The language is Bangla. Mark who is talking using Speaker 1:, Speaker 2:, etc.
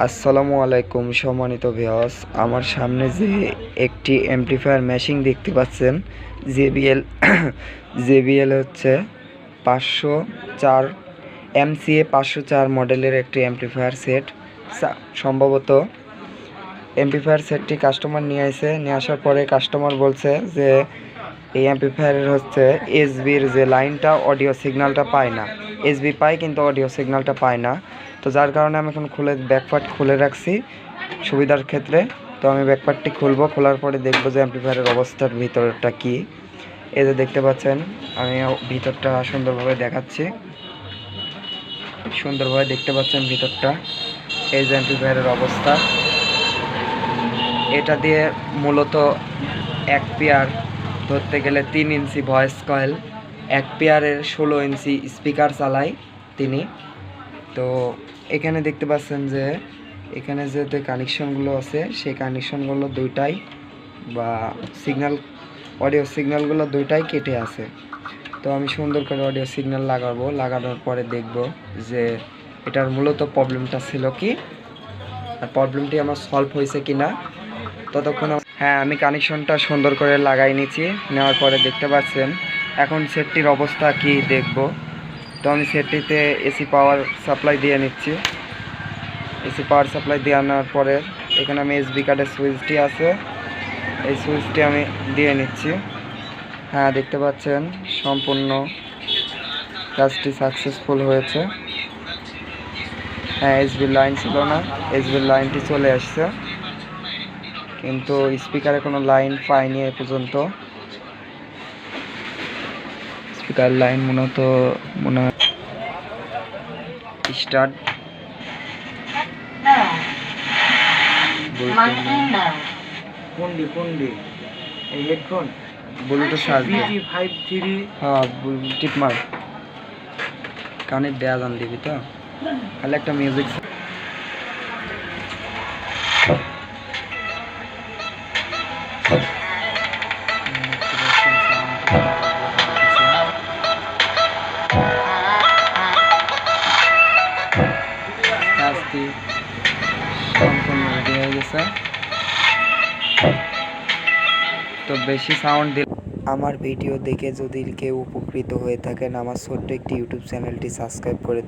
Speaker 1: আসসালামু আলাইকুম সম্মানিত ভিউয়ার্স, আমার সামনে যে একটি অ্যামপ্লিফায়ার মেশিন দেখতে পাচ্ছেন জেবিএল জেবিএল হচ্ছে 504 MCA 504 মডেলের একটি অ্যামপ্লিফায়ার সেট। সম্ভবত অ্যামপ্লিফায়ার সেটটি কাস্টমার নিয়ে আসার পরে কাস্টমার বলছে যে এই অ্যামপ্লিফায়ারের হচ্ছে এসবির যে লাইনটা অডিও সিগন্যালটা পায় না, এসবি পায় কিন্তু অডিও সিগন্যালটা পায় না। তো যার কারণে আমি এখন ব্যাকপার্ট খুলে রাখছি সুবিধার ক্ষেত্রে। তো আমি ব্যাকপার্টটি খুলবো, খোলার পরে দেখবো যে অ্যামপ্লিফায়ারের অবস্থার ভিতরটা কি। এই যে দেখতে পাচ্ছেন আমি ভিতরটা সুন্দরভাবে দেখাচ্ছি, সুন্দরভাবে দেখতে পাচ্ছেন ভিতরটা। এই যে অ্যামপ্লিফায়ারের অবস্থা, এটা দিয়ে মূলত এক পেয়ার ধরতে গেলে 3 ইঞ্চি ভয়েস কয়েল, এক পেয়ারের 16 ইঞ্চি স্পিকার চালায় তিনি। তো এখানে দেখতে পাচ্ছেন যে এখানে যে কানেকশনগুলো আছে সেই কানেকশনগুলো দুইটাই বা অডিও সিগন্যালগুলো দুইটাই কেটে আছে। তো আমি সুন্দর করে অডিও সিগন্যাল লাগানোর পরে দেখব যে এটার মূলত প্রবলেমটা ছিল কি, আর প্রবলেমটি আমার সলভ হয়েছে কি না। ততক্ষণ হ্যাঁ, আমি কানেকশনটা সুন্দর করে লাগাই নিচ্ছি। নেওয়ার পরে দেখতে পাচ্ছেন এখন সেটটির অবস্থা কি দেখব। তো আমি সেটটিতে এসি পাওয়ার সাপ্লাই দিয়ে নিচ্ছি। এসি পাওয়ার সাপ্লাই দিয়ে আনার পরে এখানে আমি এসবি কার্ডের সুইচটি আছে, এই সুইচটি আমি দিয়ে নিচ্ছি। হ্যাঁ, দেখতে পাচ্ছেন সম্পূর্ণ কাজটি সাকসেসফুল হয়েছে। হ্যাঁ, এসবির লাইন ছিল না, এসবির লাইনটি চলে আসছে, কিন্তু স্পিকারে কোনো লাইন পাইনি এ পর্যন্ত। স্পিকার লাইন মনে হয় স্টার্ট কোনডি এই হেডফোন ব্লুটুথ আসবে। হ্যাঁ, টিপ মার কানে দেয়া জান দিবি তো, তাহলে একটা মিউজিক সম্পূর্ণ রেডি হয়ে গেছে। তো বেশি সাউন্ড দিল। আমার ভিডিও দেখে যদি কেউ উপকৃত হয়ে থাকেন, আমার ছোট্ট একটি ইউটিউব চ্যানেলটি সাবস্ক্রাইব করে দিন।